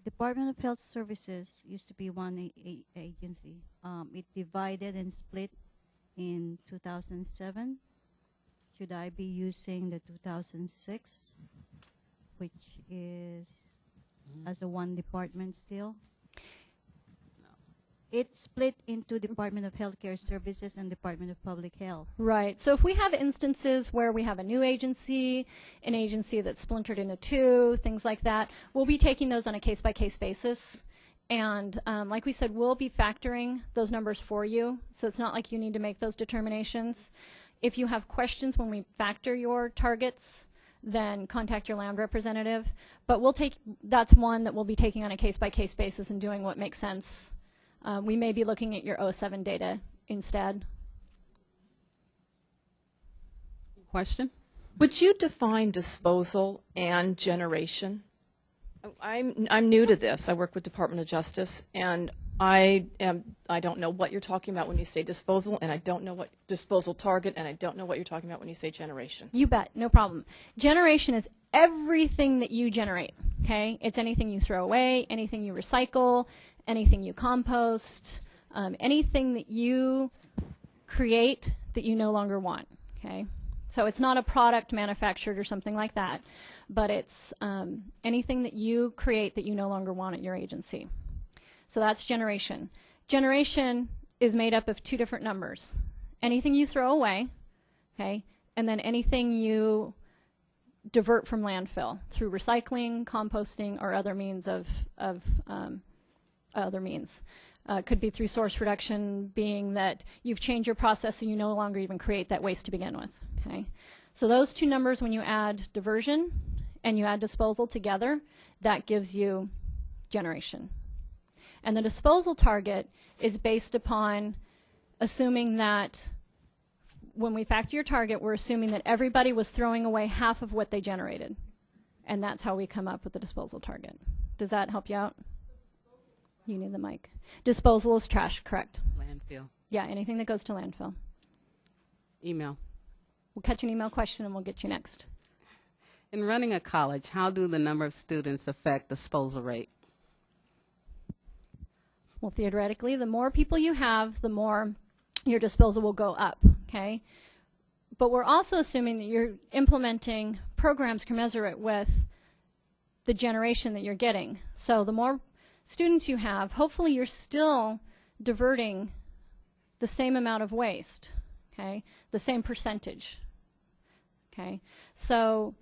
Department of Health Services used to be one agency. It divided and split in 2007. Should I be using the 2006, which is as a one department still? It split into Department of Healthcare Services and Department of Public Health. Right. So if we have instances where we have a new agency, an agency that's splintered into two, things like that, we'll be taking those on a case-by-case basis. And like we said, we'll be factoring those numbers for you. So it's not like you need to make those determinations. If you have questions when we factor your targets, then contact your land representative. But we'll take, that's one that we'll be taking on a case-by-case basis and doing what makes sense. We may be looking at your 07 data instead. Question? Would you define disposal and generation? I'm new to this. I work with Department of Justice, and I don't know what you're talking about when you say disposal, and I don't know what disposal target, and I don't know what you're talking about when you say generation. You bet, no problem. Generation is everything that you generate, okay? It's anything you throw away, anything you recycle, anything you compost, anything that you create that you no longer want, okay? So it's not a product manufactured or something like that, but it's anything that you create that you no longer want at your agency. So that's generation. Generation is made up of two different numbers. Anything you throw away, okay, and then anything you divert from landfill through recycling, composting, or other means of other means. Could be through source reduction, being that you've changed your process so you no longer even create that waste to begin with. Okay, so those two numbers, when you add diversion and you add disposal together, that gives you generation. And the disposal target is based upon assuming that when we factor your target, we're assuming that everybody was throwing away half of what they generated. And that's how we come up with the disposal target. Does that help you out? You need the mic. Disposal is trash, correct? Landfill. Yeah, anything that goes to landfill. Email. We'll catch an email question and we'll get you next. In running a college, how do the number of students affect disposal rate? Well, theoretically, the more people you have, the more your disposal will go up, okay? But we're also assuming that you're implementing programs commensurate with the generation that you're getting. So the more students you have, hopefully you're still diverting the same amount of waste, okay? The same percentage, okay? So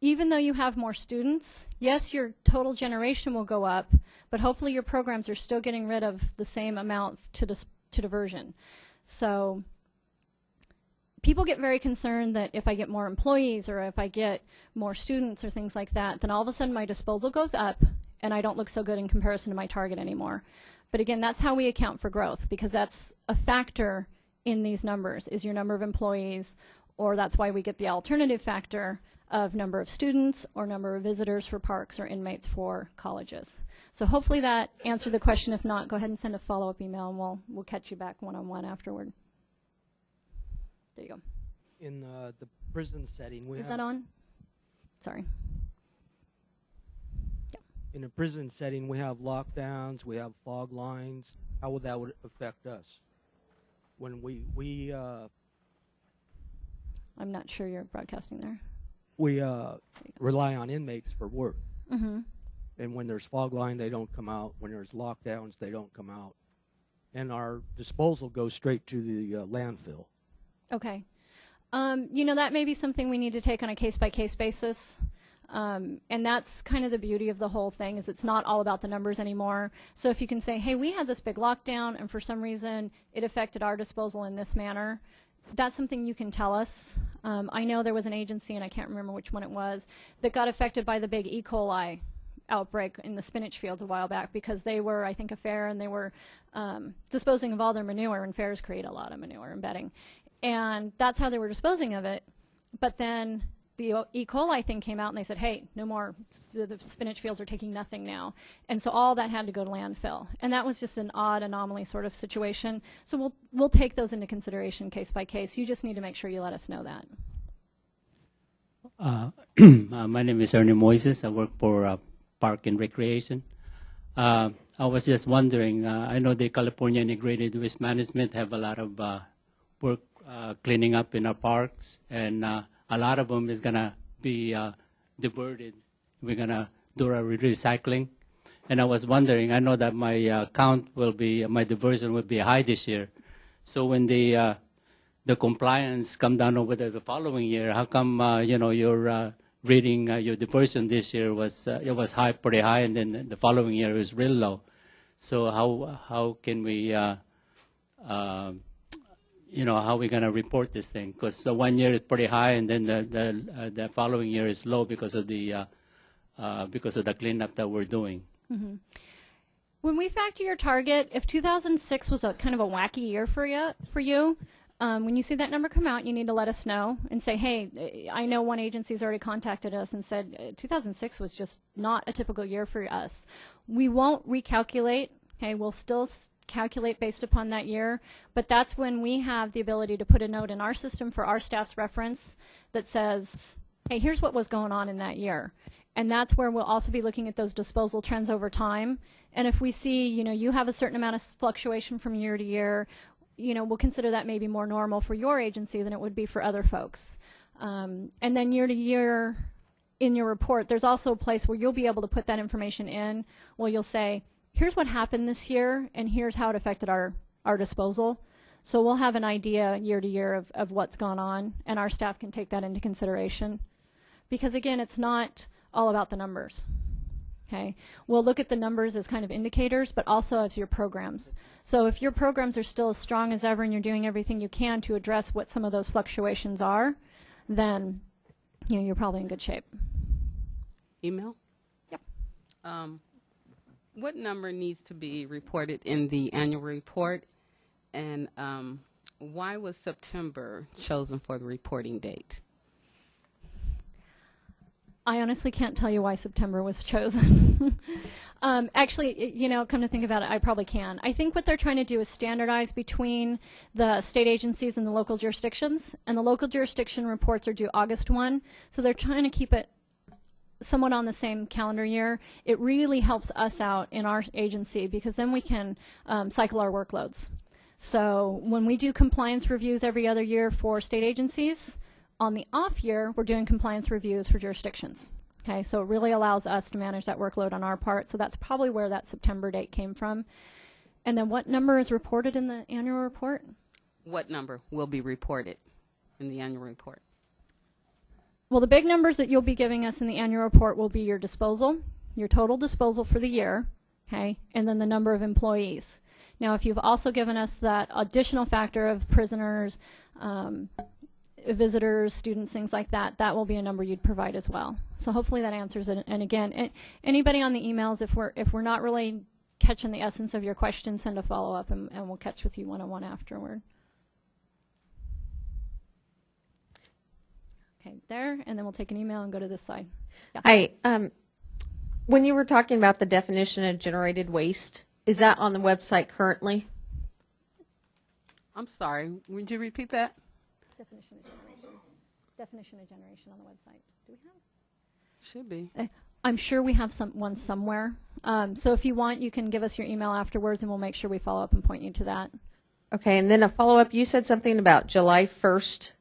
even though you have more students, yes, your total generation will go up, but hopefully your programs are still getting rid of the same amount to diversion. So people get very concerned that if I get more employees or if I get more students or things like that, then all of a sudden my disposal goes up and I don't look so good in comparison to my target anymore. But again, that's how we account for growth, because that's a factor in these numbers, is your number of employees, or that's why we get the alternative factor of number of students or number of visitors for parks or inmates for colleges. So hopefully that answered the question. If not, go ahead and send a follow-up email and we'll catch you back one-on-one afterward. There you go. In the prison setting, we Is that on? Sorry. In a prison setting, we have lockdowns, we have fog lines. How would that affect us? When we I'm not sure you're broadcasting there. We rely on inmates for work. Mm-hmm. And when there's fog line, they don't come out. When there's lockdowns, they don't come out. And our disposal goes straight to the landfill. Okay. You know, that may be something we need to take on a case-by-case basis. And that's kind of the beauty of the whole thing, is it's not all about the numbers anymore. So if you can say, hey, we had this big lockdown, and for some reason it affected our disposal in this manner, that's something you can tell us. I know there was an agency, and I can't remember which one it was, that got affected by the big E. coli outbreak in the spinach fields a while back, because they were, I think, a fair, and they were disposing of all their manure, and fairs create a lot of manure and bedding. And that's how they were disposing of it. But then the E. coli thing came out, and they said, hey, no more, the spinach fields are taking nothing now. And so all that had to go to landfill. And that was just an odd anomaly sort of situation. So we'll take those into consideration case by case. You just need to make sure you let us know that. My name is Ernie Moises. I work for Park and Recreation. I was just wondering, I know the California Integrated Waste Management have a lot of work cleaning up in our parks, and a lot of them is going to be diverted. We're going to do our recycling. And I was wondering, I know that my my diversion will be high this year. So when the compliance come down over the following year, how come, your reading, your diversion this year was, it was high, pretty high, and then the following year was real low. So how can we, how are we going to report this thing? Because the 1 year is pretty high, and then the following year is low because of the cleanup that we're doing. Mm-hmm. When we factor your target, if 2006 was a kind of a wacky year for you, when you see that number come out, you need to let us know and say, hey, I know one agency's already contacted us and said 2006 was just not a typical year for us. We won't recalculate. Okay, we'll still calculate based upon that year, but that's when we have the ability to put a note in our system for our staff's reference that says, hey, here's what was going on in that year. And that's where we'll also be looking at those disposal trends over time. And if we see, you have a certain amount of fluctuation from year to year, we'll consider that maybe more normal for your agency than it would be for other folks. And then year to year in your report, there's also a place where you'll be able to put that information in where you'll say, here's what happened this year, and here's how it affected our disposal. So we'll have an idea year to year of what's gone on, and our staff can take that into consideration. Because again, it's not all about the numbers. Okay, we'll look at the numbers as kind of indicators, but also as your programs. So if your programs are still as strong as ever and you're doing everything you can to address what some of those fluctuations are, then you're probably in good shape. Email? Yep. What number needs to be reported in the annual report, and why was September chosen for the reporting date? I honestly can't tell you why September was chosen. Actually, come to think about it, I probably can. I think what they're trying to do is standardize between the state agencies and the local jurisdictions, and the local jurisdiction reports are due August 1, so they're trying to keep it somewhat on the same calendar year. It really helps us out in our agency because then we can cycle our workloads. So when we do compliance reviews every other year for state agencies, on the off year, we're doing compliance reviews for jurisdictions. Okay, so it really allows us to manage that workload on our part. So that's probably where that September date came from. And then what number is reported in the annual report? What number will be reported in the annual report? Well, the big numbers that you'll be giving us in the annual report will be your disposal, your total disposal for the year, okay, and then the number of employees. Now, if you've also given us that additional factor of prisoners, visitors, students, things like that, that will be a number you'd provide as well. So hopefully that answers it. And again, anybody on the emails, if we're not really catching the essence of your question, send a follow-up and we'll catch with you one-on-one afterward. Okay, there, and then we'll take an email and go to this side. Yeah. Hi. When you were talking about the definition of generated waste, is that on the website currently? I'm sorry, would you repeat that? Definition of generation. Definition of generation on the website. Do we have? Should be. I'm sure we have one somewhere. So if you want, you can give us your email afterwards, and we'll make sure we follow up and point you to that. Okay, and then a follow-up. You said something about July 1st,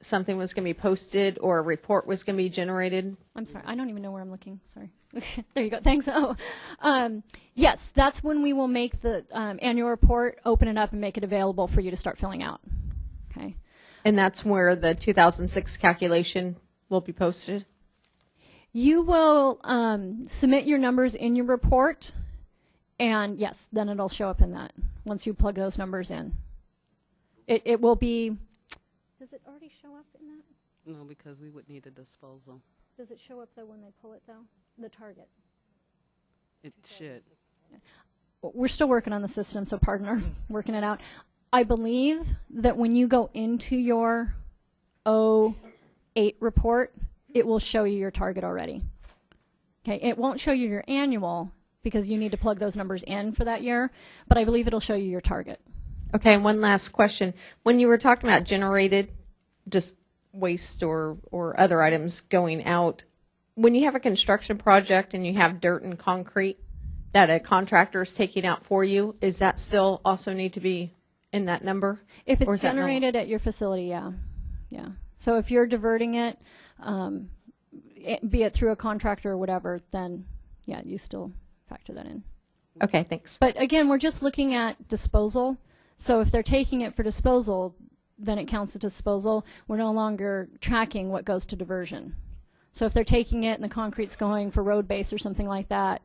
something was going to be posted or a report was going to be generated. I'm sorry. I don't even know where I'm looking. Sorry. There you go. Thanks. Oh, yes, that's when we will make the annual report, open it up, and make it available for you to start filling out. Okay. And that's where the 2006 calculation will be posted? You will submit your numbers in your report, and yes, then it'll show up in that once you plug those numbers in. It will be, does it already show up in that? No, because we would need a disposal. Does it show up, though, when they pull it, though? The target? It should. We're still working on the system, so pardon our working it out. I believe that when you go into your 08 report, it will show you your target already. Okay, it won't show you your annual because you need to plug those numbers in for that year, but I believe it'll show you your target. Okay, and one last question. When you were talking about generated, just waste or other items going out, when you have a construction project and you have dirt and concrete that a contractor is taking out for you, is that still also need to be in that number? If Or it's is that no- generated at your facility, yeah. Yeah. So if you're diverting it, be it through a contractor or whatever, then yeah, you still factor that in. Okay, thanks. But again, we're just looking at disposal. So if they're taking it for disposal, then it counts as disposal. We're no longer tracking what goes to diversion. So if they're taking it and the concrete's going for road base or something like that,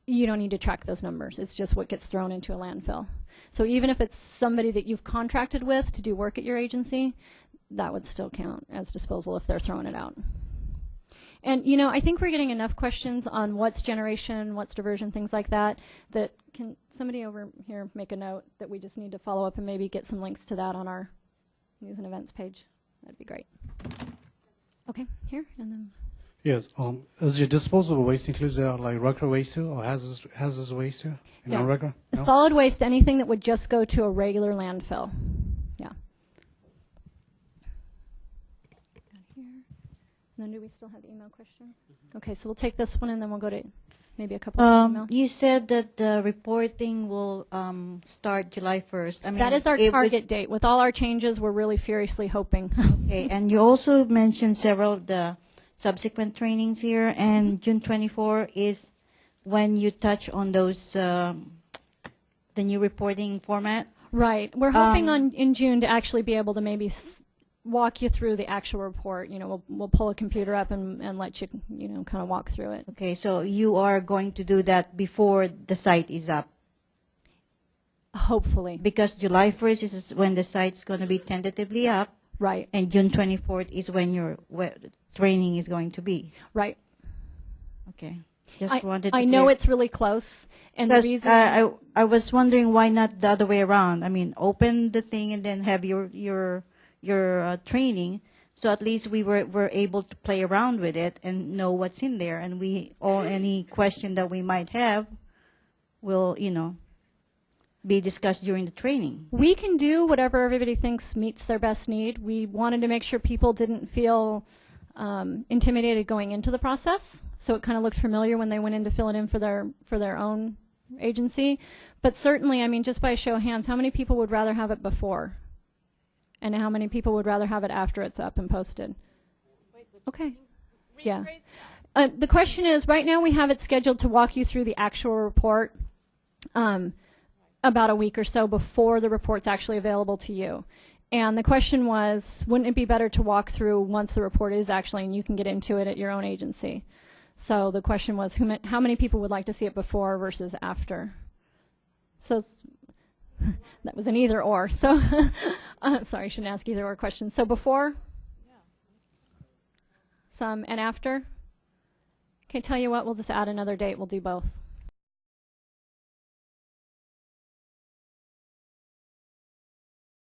you don't need to track those numbers. It's just what gets thrown into a landfill. So even if it's somebody that you've contracted with to do work at your agency, that would still count as disposal if they're throwing it out. And, you know, I think we're getting enough questions on what's generation, what's diversion, things like that, that can somebody over here make a note that we just need to follow up and maybe get some links to that on our news and events page. That'd be great. Okay, here, and then. Yes. Is your disposable waste includes like regular waste too, or hazardous waste too? Yes. Non-regular? No? Solid waste, anything that would just go to a regular landfill. Yeah. Got here. And then do we still have email questions? Okay, so we'll take this one and then we'll go to maybe a couple of email. You said that the reporting will start July 1st. I mean, That is our target date. With all our changes, we're really furiously hoping. Okay, and you also mentioned several of the subsequent trainings here, and June 24 is when you touch on those, the new reporting format. Right. We're hoping in June to actually be able to maybe walk you through the actual report. You know, we'll pull a computer up and let you, you know, kind of walk through it. Okay, so you are going to do that before the site is up, Hopefully. because July 1st is when the site's going to be tentatively up, Right. and June 24th is when your training is going to be. Right. Okay. Just wanted to I know clear- it's really close, and the Because reason I was wondering why not the other way around. I mean, open the thing and then have your training, so at least we're able to play around with it and know what's in there, and any question that we might have will be discussed during the training. we can do whatever everybody thinks meets their best need. We wanted to make sure people didn't feel intimidated going into the process, so it kind of looked familiar when they went in to fill it in for their own agency. But certainly, I mean, just by a show of hands, how many people would rather have it before? And how many people would rather have it after it's up and posted? Okay. Yeah. The question is, right now we have it scheduled to walk you through the actual report about a week or so before the report's actually available to you. And the question was, wouldn't it be better to walk through once the report is actually, and you can get into it at your own agency? So the question was, how many people would like to see it before versus after? So that was an either or. So, sorry, I shouldn't ask either or questions. So before, some, and after. Okay, tell you what, we'll just add another date. We'll do both.